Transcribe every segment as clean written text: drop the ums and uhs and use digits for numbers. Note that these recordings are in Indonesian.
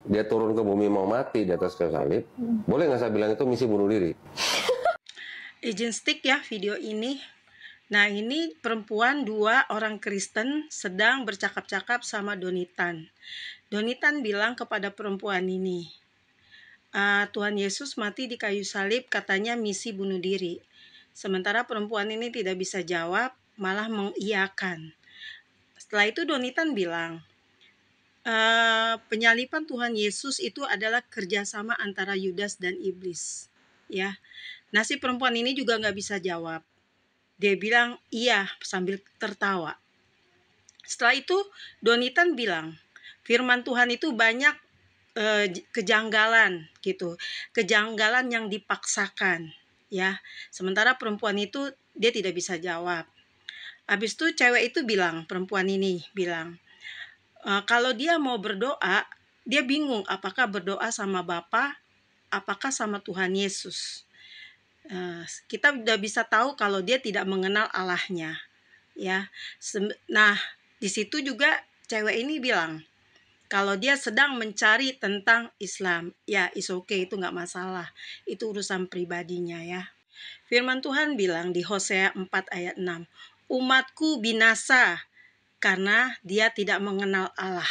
dia turun ke bumi mau mati di atas kayu salib, boleh nggak saya bilang itu misi bunuh diri? Izin stick ya video ini. Nah, ini perempuan, 2 orang Kristen sedang bercakap-cakap sama Donitan. Donitan bilang kepada perempuan ini, Tuhan Yesus mati di kayu salib, katanya misi bunuh diri. Sementara perempuan ini tidak bisa jawab, malah mengiyakan. Setelah itu Donitan bilang, penyaliban Tuhan Yesus itu adalah kerjasama antara Yudas dan iblis. Ya, nah si perempuan ini juga nggak bisa jawab. Dia bilang iya sambil tertawa. Setelah itu Donitan bilang, firman Tuhan itu banyak kejanggalan gitu, kejanggalan yang dipaksakan, ya. Sementara perempuan itu dia tidak bisa jawab. Habis itu cewek itu bilang, perempuan ini bilang, kalau dia mau berdoa, dia bingung apakah berdoa sama Bapa, apakah sama Tuhan Yesus. Kita udah bisa tahu kalau dia tidak mengenal Allahnya, ya. Nah, di situ juga cewek ini bilang kalau dia sedang mencari tentang Islam, ya is okay, itu nggak masalah, itu urusan pribadinya ya. Firman Tuhan bilang di Hosea 4 ayat 6, umatku binasa karena dia tidak mengenal Allah.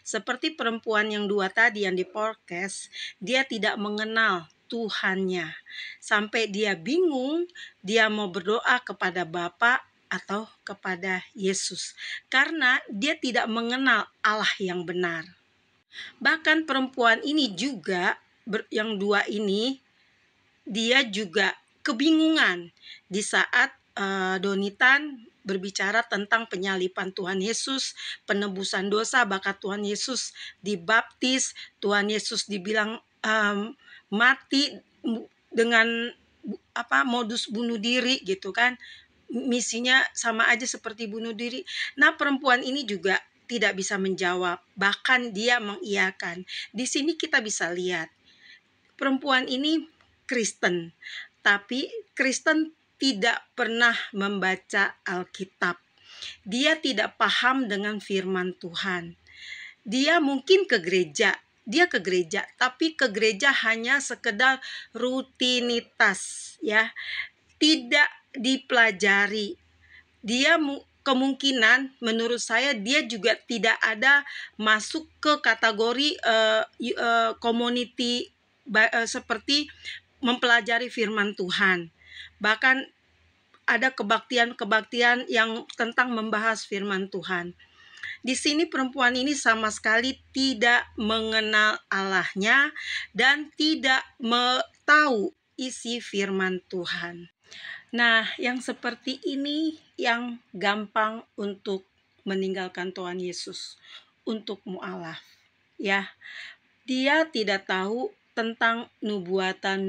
Seperti perempuan yang 2 tadi yang di podcast, dia tidak mengenal Tuhannya. Sampai dia bingung, dia mau berdoa kepada Bapa atau kepada Yesus. Karena dia tidak mengenal Allah yang benar. Bahkan perempuan ini juga, yang 2 ini, dia juga kebingungan di saat Donitan berbicara tentang penyaliban Tuhan Yesus, penebusan dosa, bahkan Tuhan Yesus dibaptis, Tuhan Yesus dibilang mati dengan modus bunuh diri gitu kan, misinya sama aja seperti bunuh diri. Nah, perempuan ini juga tidak bisa menjawab, bahkan dia mengiyakan. Di sini kita bisa lihat perempuan ini Kristen, tapi Kristen tidak pernah membaca Alkitab. Dia tidak paham dengan firman Tuhan. Dia mungkin ke gereja, tapi ke gereja hanya sekedar rutinitas, ya. Tidak dipelajari. Dia kemungkinan menurut saya dia juga tidak ada masuk ke kategori community seperti mempelajari firman Tuhan. Bahkan ada kebaktian yang tentang membahas firman Tuhan. Di sini perempuan ini sama sekali tidak mengenal Allahnya dan tidak tahu isi firman Tuhan. Nah, yang seperti ini yang gampang untuk meninggalkan Tuhan Yesus, untuk mu'alaf, ya. Dia tidak tahu tentang nubuatan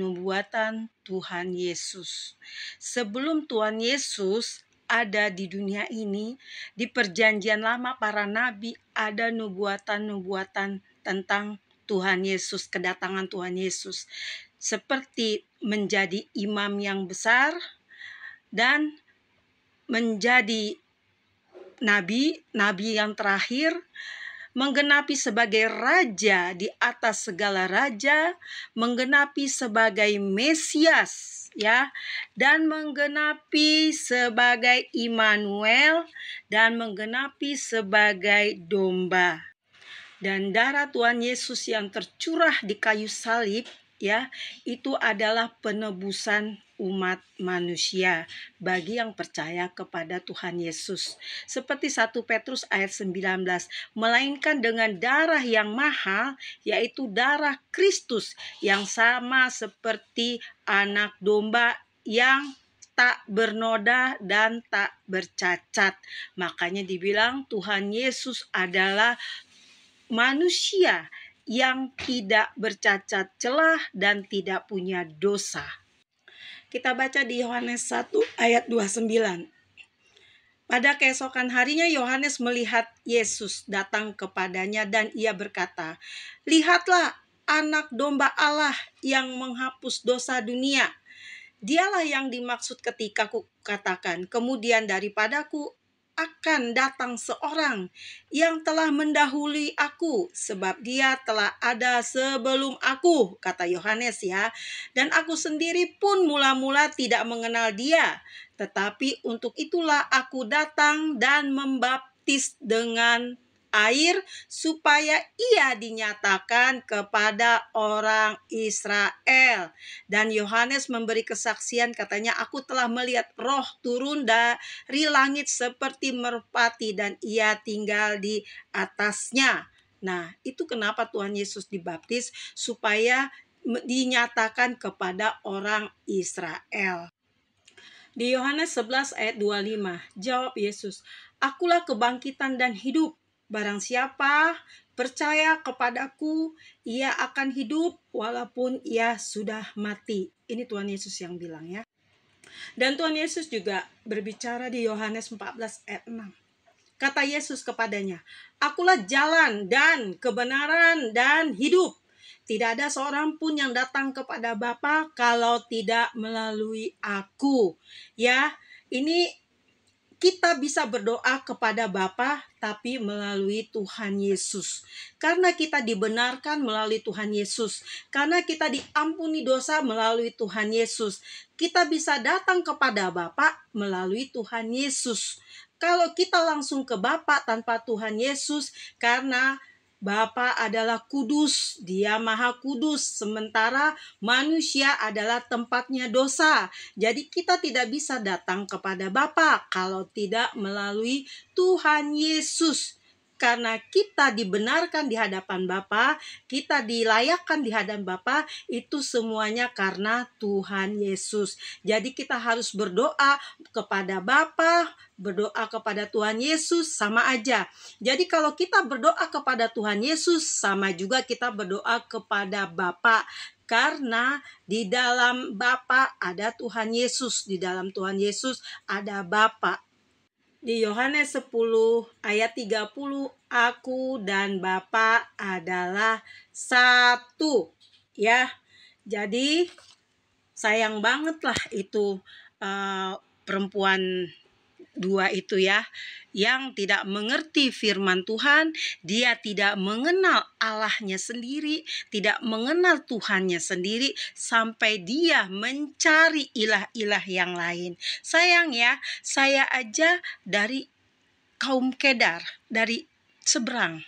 Tuhan Yesus. Sebelum Tuhan Yesus ada di dunia ini, di perjanjian lama para nabi ada nubuatan tentang Tuhan Yesus, kedatangan Tuhan Yesus. Seperti menjadi imam yang besar dan menjadi nabi yang terakhir, menggenapi sebagai raja di atas segala raja, menggenapi sebagai Mesias, ya, dan menggenapi sebagai Immanuel, dan menggenapi sebagai domba. Dan darah Tuhan Yesus yang tercurah di kayu salib, ya, itu adalah penebusan umat manusia bagi yang percaya kepada Tuhan Yesus. Seperti 1 Petrus ayat 19, melainkan dengan darah yang mahal, yaitu darah Kristus yang sama seperti anak domba yang tak bernoda dan tak bercacat. Makanya dibilang Tuhan Yesus adalah manusia yang tidak bercacat celah dan tidak punya dosa. Kita baca di Yohanes 1 ayat 29. Pada keesokan harinya Yohanes melihat Yesus datang kepadanya dan ia berkata, lihatlah anak domba Allah yang menghapus dosa dunia. Dialah yang dimaksud ketika ku katakan, kemudian daripadaku akan datang seorang yang telah mendahului aku, sebab dia telah ada sebelum aku, kata Yohanes ya. Dan aku sendiri pun mula-mula tidak mengenal dia, tetapi untuk itulah aku datang dan membaptis dengan air supaya ia dinyatakan kepada orang Israel. Dan Yohanes memberi kesaksian, katanya, aku telah melihat roh turun dari langit seperti merpati dan ia tinggal di atasnya. Nah, itu kenapa Tuhan Yesus dibaptis, supaya dinyatakan kepada orang Israel. Di Yohanes 11 ayat 25, jawab Yesus, akulah kebangkitan dan hidup. Barang siapa percaya kepadaku, ia akan hidup walaupun ia sudah mati. Ini Tuhan Yesus yang bilang ya. Dan Tuhan Yesus juga berbicara di Yohanes 14 ayat 6. Kata Yesus kepadanya, akulah jalan dan kebenaran dan hidup. Tidak ada seorang pun yang datang kepada Bapa kalau tidak melalui aku. Ya, ini kita bisa berdoa kepada Bapa tapi melalui Tuhan Yesus. Karena kita dibenarkan melalui Tuhan Yesus. Karena kita diampuni dosa melalui Tuhan Yesus. Kita bisa datang kepada Bapa melalui Tuhan Yesus. Kalau kita langsung ke Bapa tanpa Tuhan Yesus, karena Bapa adalah kudus, Dia Maha Kudus, sementara manusia adalah tempatnya dosa. Jadi kita tidak bisa datang kepada Bapa kalau tidak melalui Tuhan Yesus. Karena kita dibenarkan di hadapan Bapa, kita dilayakkan di hadapan Bapa, itu semuanya karena Tuhan Yesus. Jadi kita harus berdoa kepada Bapa, berdoa kepada Tuhan Yesus, sama aja. Jadi kalau kita berdoa kepada Tuhan Yesus, sama juga kita berdoa kepada Bapa. Karena di dalam Bapa ada Tuhan Yesus, di dalam Tuhan Yesus ada Bapa. Di Yohanes 10 ayat 30, aku dan Bapa adalah satu. Ya, jadi sayang banget lah itu perempuan dua itu ya, yang tidak mengerti firman Tuhan. Dia tidak mengenal Allahnya sendiri, tidak mengenal Tuhannya sendiri, sampai dia mencari ilah-ilah yang lain. Sayang ya, saya aja dari kaum Kedar, dari seberang,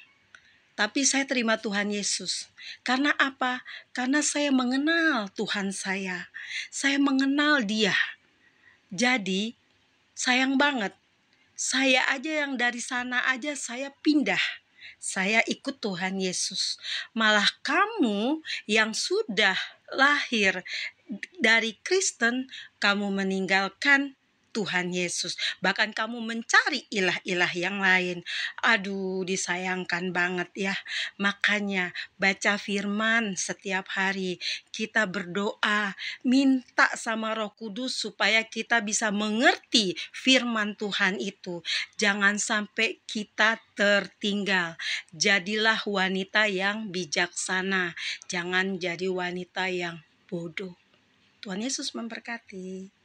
tapi saya terima Tuhan Yesus. Karena apa? Karena saya mengenal Tuhan saya mengenal Dia. Jadi sayang banget, saya aja yang dari sana aja saya pindah, saya ikut Tuhan Yesus. Malah kamu yang sudah lahir dari Kristen, kamu meninggalkan Tuhan Yesus. Bahkan kamu mencari ilah-ilah yang lain. Aduh, disayangkan banget ya. Makanya baca firman setiap hari. Kita berdoa, minta sama Roh Kudus supaya kita bisa mengerti firman Tuhan itu. Jangan sampai kita tertinggal. Jadilah wanita yang bijaksana. Jangan jadi wanita yang bodoh. Tuhan Yesus memberkati.